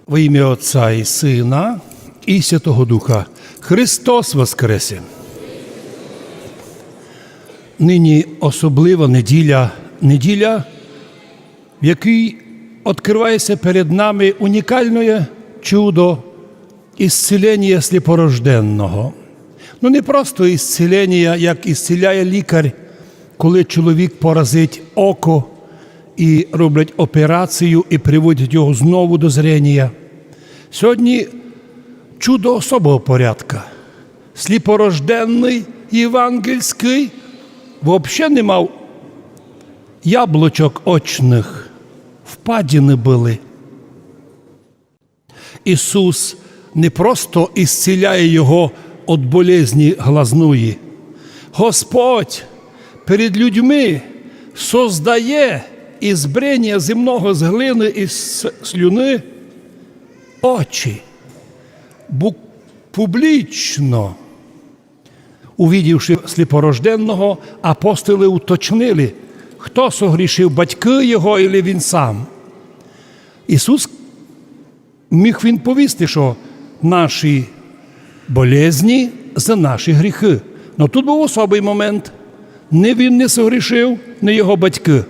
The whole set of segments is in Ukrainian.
Во ім'я Отця і Сина, і Святого Духа. Христос воскресе! Нині особлива неділя, в якій відкривається перед нами унікальне чудо ісцілення сліпорожденного. Не просто ісцілення, як ісціляє лікар, коли чоловік поразить око і роблять операцію і приводять його знову до зрення. Сьогодні чудо особого порядка. Сліпорожденний євангельський взагалі не мав яблучок очних, впадини були. Ісус не просто ісціляє його від болезні глазної. Господь перед людьми создає із брення земного, з глини і з слюни очі. Публічно, увидівши сліпорожденного, апостоли уточнили, хто согрішив, батьки його або він сам. Ісус міг він повісти, що наші болезні за наші гріхи. Но тут був особий момент. Не він не согрішив, не його батьки.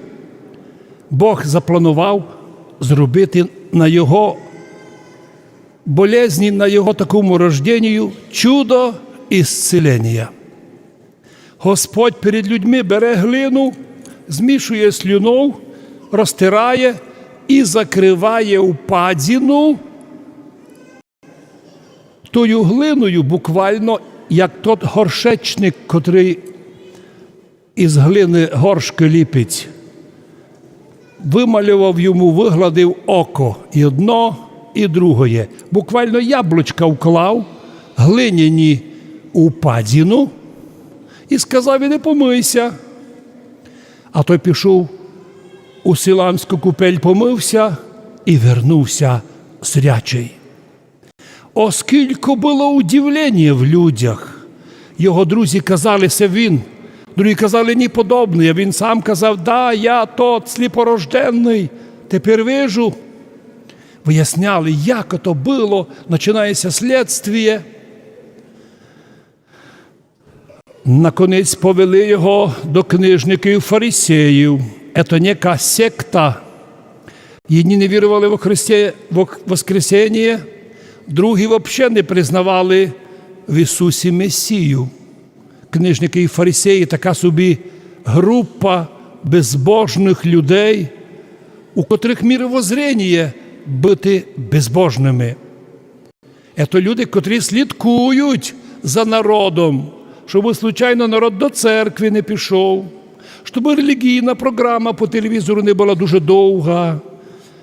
Бог запланував зробити на його болезні, на його такому рожденню чудо ісцілення. Господь перед людьми бере глину, змішує слюну, розтирає і закриває впадину тою глиною, буквально, як тот горшечник, котрий із глини горшки ліпить. Вималював йому, вигладив око і одно, і друге. Буквально яблучка вклав, глиняні впадину і сказав: іди помийся. А той пішов у Силамську купель, помився і вернувся зрячий. Оскільки було удивлення в людях. Його друзі казали, це він. Другі казали, ні подобний. А він сам казав: да, я тот сліпорожденний, тепер вижу. Виясняли, як то було, починається слідство. Наконець повели його до книжників фарисеїв. Це нека секта. Одні не вірували в воскресіння, другі взагалі не признавали в Ісусі Месію. Книжники і фарисеї – така собі група безбожних людей, у котрих мировоззрення бути безбожними. Це люди, котрі слідкують за народом, щоб, случайно, народ до церкви не пішов, щоб релігійна програма по телевізору не була дуже довга,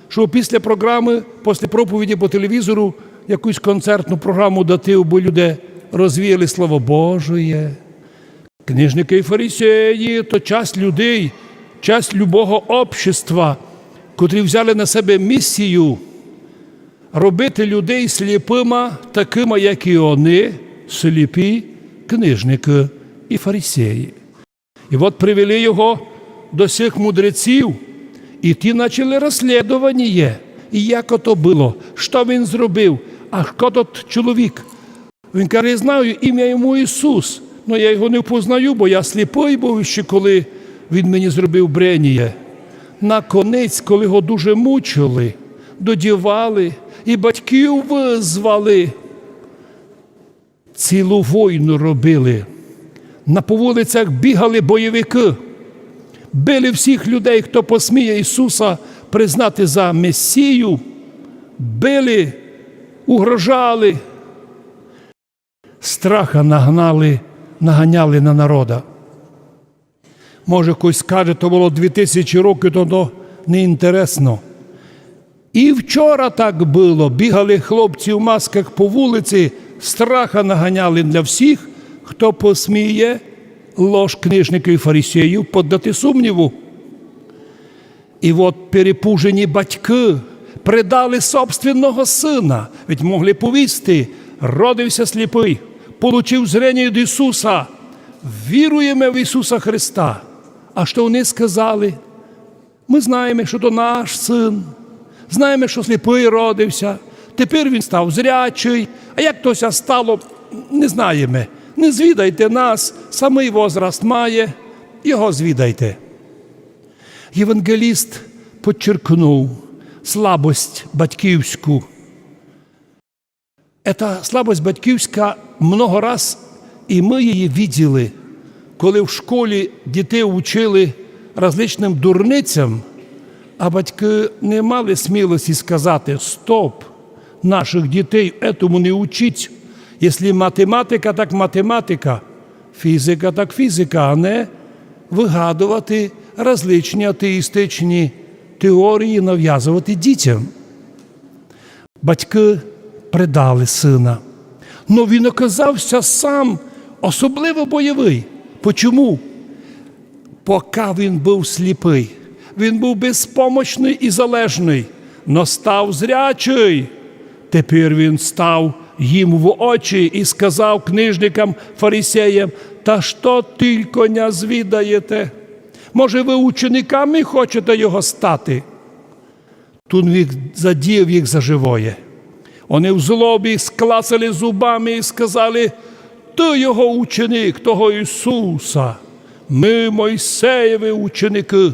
щоб після програми, після проповіді по телевізору якусь концертну програму дати, бо люди розвіяли Слово Божє. Книжники і фарисеї – то часть людей, часть любого общества, котрі взяли на себе місію робити людей сліпими, такими, як і вони, сліпі книжники і фарисеї. І от привели його до цих мудреців, і ті почали розслідування. І як ото було, що він зробив, а хто тот чоловік. Він каже: я знаю, ім'я йому Ісус, але я його не впознаю, бо я сліпий був ще, коли він мені зробив брення. Наконець, коли його дуже мучили, додівали і батьків визвали, цілу війну робили. На вулицях бігали бойовики, били всіх людей, хто посміє Ісуса признати за Месію, били, угрожали, страха наганяли на народа. Може, хтось скаже, то було 2000 років, то не інтересно. І вчора так було. Бігали хлопці в масках по вулиці, страха наганяли для всіх, хто посміє ложь книжників і фарисеїв подати сумніву. І от перепужені батьки предали собственного сина, ведь могли повісти: родився сліпий, получив зрення від Ісуса, віруємо в Ісуса Христа. А що вони сказали? Ми знаємо, що то наш син, знаємо, що сліпий родився, тепер він став зрячий, а як тося стало, не знаємо. Не звідайте нас, самий возраст має, його звідайте. Євангеліст підчеркнув слабость батьківську. Ця слабость батьківська много раз, і ми її бачили, коли в школі дітей вчили различним дурницям, а батьки не мали смілості сказати: «Стоп, наших дітей этому не учіть. Якщо математика, так математика, фізика, так фізика», а не вигадувати различні атеїстичні теорії, нав'язувати дітям. Батьки предали сина. Но він оказався сам особливо бойовий. Чому? Поки він був сліпий, він був безпомощний і залежний, но став зрячий. Тепер він став їм в очі і сказав книжникам, фарисеям: «Та що тільки не звідаєте? Може, ви учениками хочете його стати?» Тут він задів їх за живоє. Вони в злобі склацали зубами і сказали: «Ти його ученик, того Ісуса. Ми Мойсеєві ученики.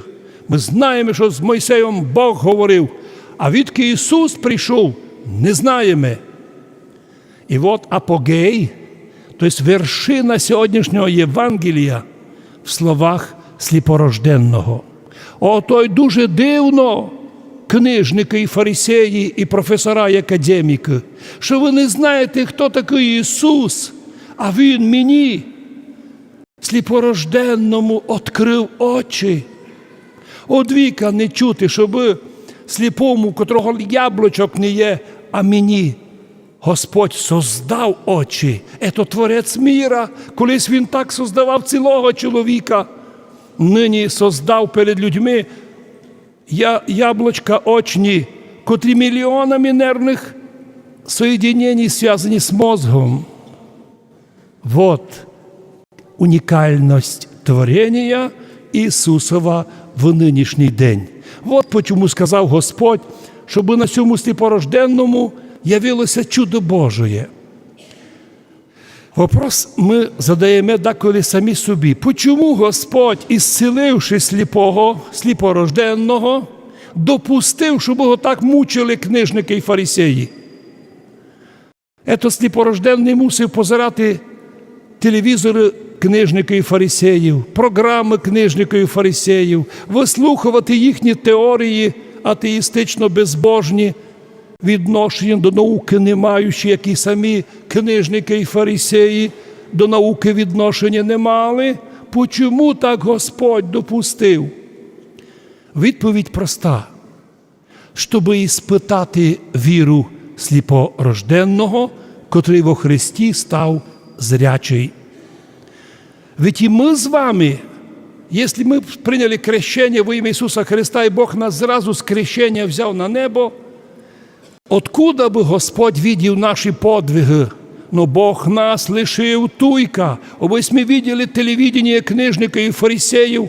Ми знаємо, що з Мойсеєм Бог говорив, а відки Ісус прийшов, не знаємо». І от апогей, тобто вершина сьогоднішнього Євангелія в словах сліпорожденного. Ото й дуже дивно, книжники і фарисеї, і професора, і академіки, що ви не знаєте, хто такий Ісус, а Він мені, сліпорожденному, відкрив очі. От віка не чути, щоб сліпому, котрого яблучок не є, а мені Господь создав очі. Ето Творець міра. Колись Він так создавав цілого чоловіка. Нині создав перед людьми яблучка очні, котрі мільйонами нервних соєдинень зв'язані з мозгом. Вот унікальність творення Ісусова в нинішній день. Вот чому сказав Господь, щоб на цьому сліпорожденному явилося чудо Божє. Вопрос ми задаємо деколи самі собі. Чому Господь, ісцеливши сліпого, сліпорожденного, допустив, щоб його так мучили книжники і фарисеї? Ето сліпорожденний мусив позирати телевізори книжників і фарисеїв, програми книжників і фарисеїв, вислухувати їхні теорії атеїстично-безбожні, відношення до науки не маючи, як і самі книжники і фарисеї до науки відношення не мали. Чому так Господь допустив? Відповідь проста. Щоб іспитати віру сліпорожденного, котрий во Христі став зрячий. Ведь і ми з вами, якщо ми прийняли крещення во ім'я Ісуса Христа, і Бог нас зразу з крещення взяв на небо, откуда би Господь видів наші подвиги? Но Бог нас лишив туйка. Ось ми виділи телевидение книжників і фарисеїв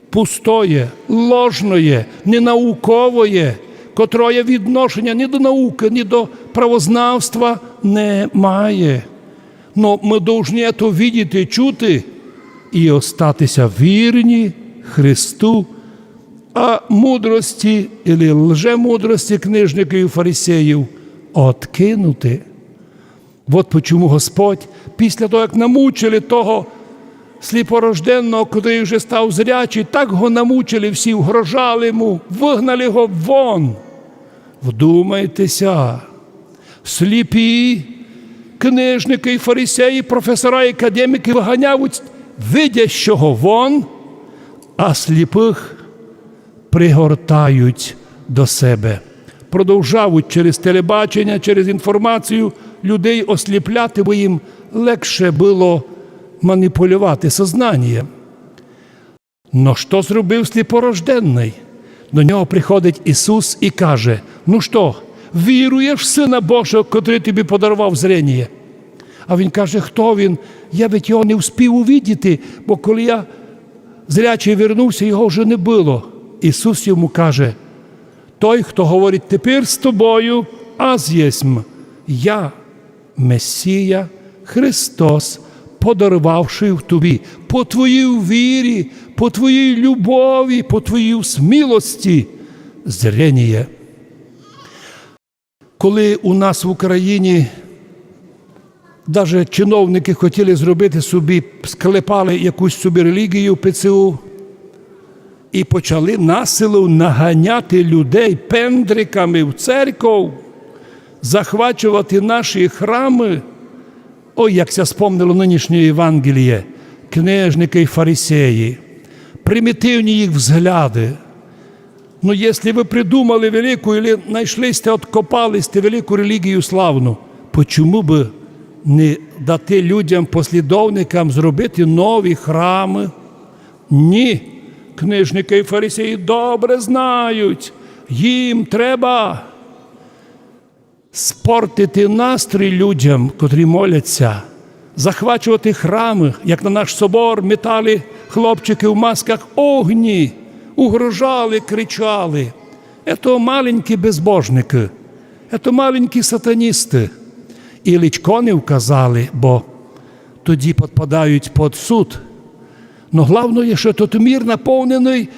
пустое, ложное, ненауковое, котроє відношення ні до науки, ні до правознавства не має. Но ми повинні це видіти, чути і остатися вірні Христу, а мудрості або лжемудрості книжників і фарисеїв откинути. От чому Господь, після того, як намучили того сліпорожденного, який вже став зрячий, так його намучили всі, вгрожали йому, вигнали його вон. Вдумайтеся, сліпі книжники і фарисеї, професора і академіки виганяють видящого вон, а сліпих пригортають до себе. Продовжають через телебачення, через інформацію людей осліпляти, бо їм легше було маніпулювати сознанням. Но що зробив сліпорожденний? До нього приходить Ісус і каже: «Ну що, віруєш в Сина Божого, котрий тобі подарував зрення?» А він каже: «Хто він? Я ведь його не встиг увидіти, бо коли я зрячий вернувся, його вже не було». Ісус йому каже: «Той, хто говорить тепер з тобою, аз єсмь я, Месія, Христос, подарувавши в тобі по твоїй вірі, по твоїй любові, по твоїй смілості зрення. Коли у нас в Україні навіть чиновники хотіли зробити собі, склепали якусь собі релігію ПЦУ і почали насилу наганяти людей пендриками в церкву, захвачувати наші храми. Ой, як це спомнило нинішнє Євангеліє, книжники і фарисеї, примітивні їх взгляди. Ну, якщо ви придумали велику, або знайшли, откопали велику релігію славну, чому б не дати людям, послідовникам зробити нові храми? Ні, книжники і фарисеї добре знають, їм треба спортити настрій людям, котрі моляться, захвачувати храми, як на наш собор метали хлопчики в масках огні, угрожали, кричали. Це маленькі безбожники, це маленькі сатаністи. І личко не вказали, бо тоді підпадають під суд. Но головне, що тут мір наповнений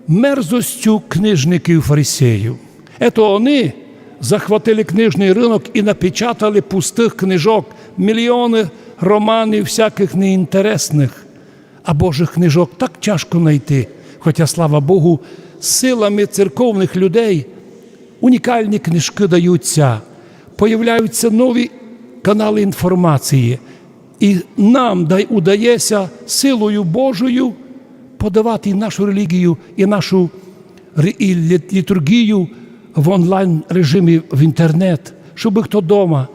мерзостю книжників фарисеїв. Це вони захватили книжний ринок і напечатали пустих книжок, мільйони романів всяких неінтересних. А Божих книжок так тяжко знайти. Хоча, слава Богу, силами церковних людей унікальні книжки даються, появляються нові канали інформації. І нам удається силою Божою подавати і нашу релігію, і нашу літургію в онлайн-режимі в інтернет, щоб хто вдома,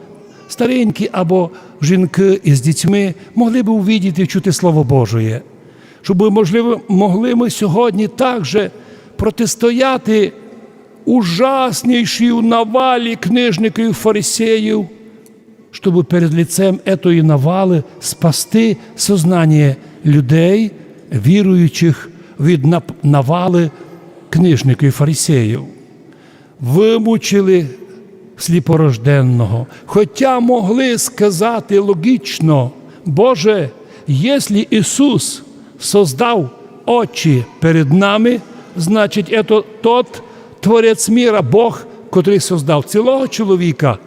старенькі або жінки із дітьми, могли б увидіти і чути Слово Божє. Щоб, можливо, могли ми сьогодні також протистояти ужаснішій навалі книжників і фарисеїв, щоб перед лицем цієї навали спасти сознання людей, віруючих від навали книжників і фарисеїв. Вимучили сліпорожденного, хоча могли сказати логічно: Боже, якщо Ісус создав очі перед нами, значить, це тот Творець міра, Бог, котрий создав цілого чоловіка.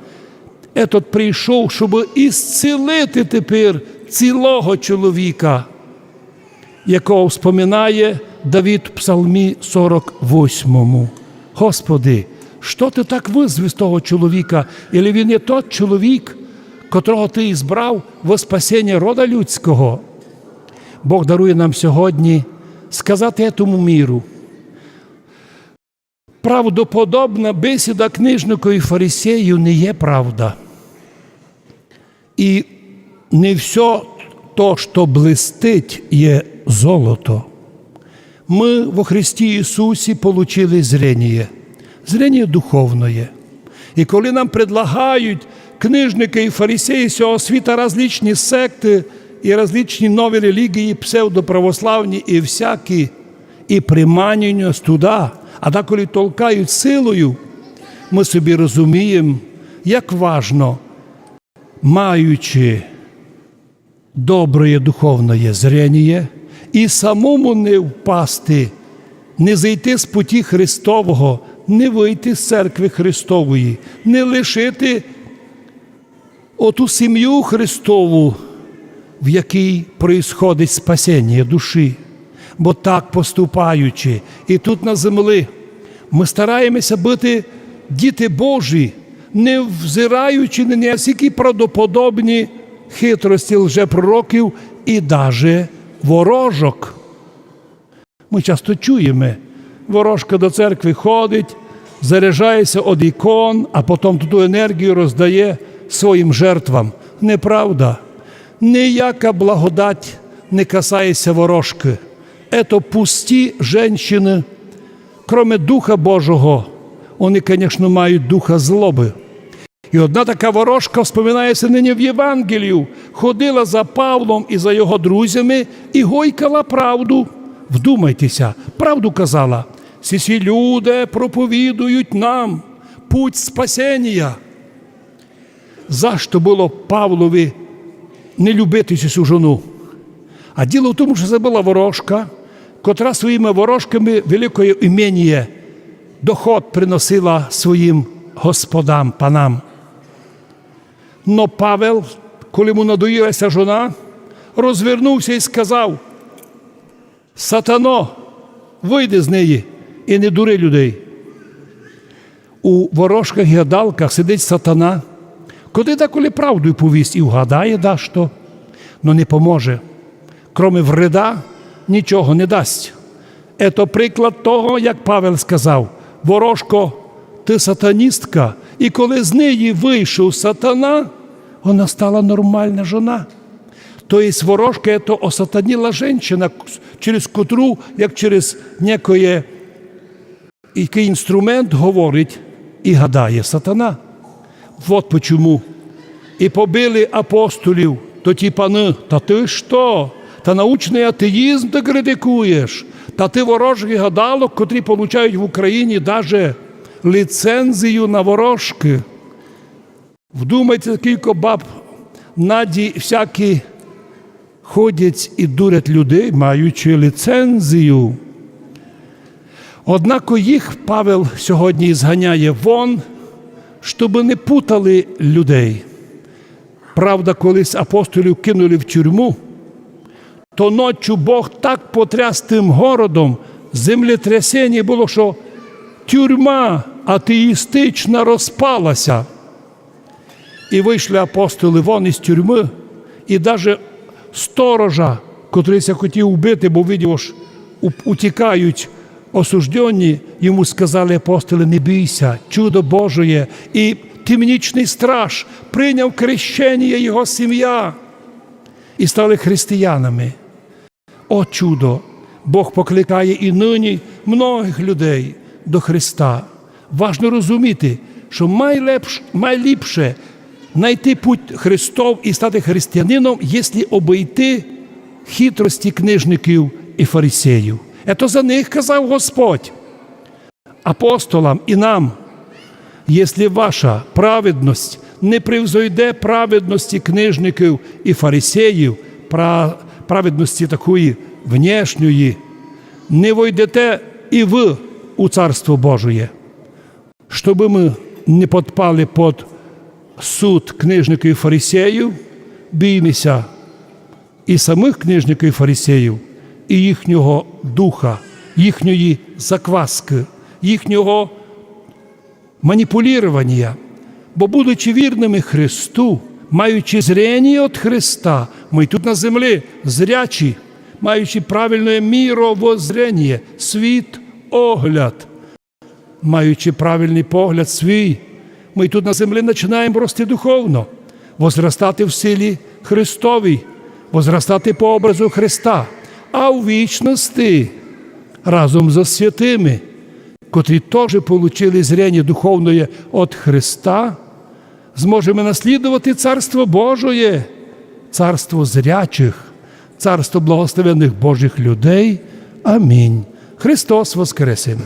Этот прийшов, щоб ісцілити тепер цілого чоловіка, якого вспоминає Давид в Псалмі 48. Господи, що ти так визвав з того чоловіка? Или він є той чоловік, котрого ти ізбрав во спасіння рода людського? Бог дарує нам сьогодні сказати цьому міру. Правдоподобна бесіда книжника і фарисеїв не є правда. І не все то, що блистить, є золото. Ми во Христі Ісусі получили зрення духовне. І коли нам предлагають книжники і фарисеї цього світа различні секти і различні нові релігії, псевдоправославні і всякі, і приманюють туди, а так, коли толкають силою, ми собі розуміємо, як важно, маючи добре духовне зрення, і самому не впасти, не зійти з путі Христового, не вийти з церкви Христової, не лишити оту сім'ю Христову, в якій происходить спасіння душі. Бо так поступаючи, і тут на землі, ми стараємося бути діти Божі, не взираючи на ніякі правдоподобні хитрості лжепророків і навіть ворожок. Ми часто чуємо, ворожка до церкви ходить, заряджається від ікон, а потім ту енергію роздає своїм жертвам. Неправда. Ніяка благодать не касається ворожки. Это пусті жінки, кроме Духа Божого, вони, звісно, мають духа злоби. І одна така ворожка, вспоминається нині в Євангелію, ходила за Павлом і за його друзями і гойкала правду. Вдумайтеся, правду казала: «Ці люди проповідують нам путь спасіння. За що було Павлові не любити цю жону? А діло в тому, що це була ворожка, котра своїми ворожками великое імення, доход приносила своїм господам, панам. Но Павел, коли йому надоїлася жона, розвернувся і сказав: «Сатано, вийди з неї і не дури людей». У ворожках і гадалках сидить сатана, коли деколи правду повість і вгадає дашто, но не поможе. Кроме вреда, нічого не дасть. Ето приклад того, як Павел сказав: «Ворожко, ти сатаністка, і коли з неї вийшов сатана, вона стала нормальна жона». Тобто ворожка – це осатаніла жінка, через котру, як через який інструмент говорить і гадає сатана. Вот почему. І побили апостолів, то ті пани: «Та ти що? Та научний атеїзм ти критикуєш? Та ти ворожих гадалок, котрі получають в Україні навіть ліцензію на ворожки». Вдумайте, скільки баб наді всякі ходять і дурять людей, маючи ліцензію. Однак їх Павел сьогодні зганяє вон, щоб не путали людей. Правда, колись апостолів кинули в тюрму, то ночі Бог так потряс тим городом, землетрясіння було, що тюрма атеїстична розпалася. І вийшли апостоли вон із тюрми, і навіть сторожа, котрийся хотів вбити, бо видів, що утікають осуждені, йому сказали апостоли: «Не бійся, чудо Божоє». І темнічний страж прийняв хрещення його сім'я і стали християнами. О чудо! Бог покликає і нині многих людей до Христа. Важно розуміти, що найліпше знайти путь Христов і стати християнином, якщо обійти хитрості книжників і фарисеїв. Ето за них казав Господь апостолам і нам: «Якщо ваша праведність не превзойде праведності книжників і фарисеїв, праведності такої внешньої, не войдете і ви у Царство Божие». Щоб ми не підпали під суд книжників і фарисеїв, біймося і самих книжників і фарисеїв, і їхнього духа, їхньої закваски, їхнього маніпулювання. Бо, будучи вірними Христу, маючи зрення від Христа, ми тут на землі зрячі, маючи правильне міровоззрення, світ, огляд, маючи правильний погляд свій, ми тут на землі починаємо рости духовно, возростати в силі Христовій, возростати по образу Христа, а у вічності разом зі святими, котрі теж отримали зрення духовне від Христа, зможемо наслідувати Царство Божоє, Царство зрячих, Царство благословенних Божих людей. Амінь. Христос воскресе!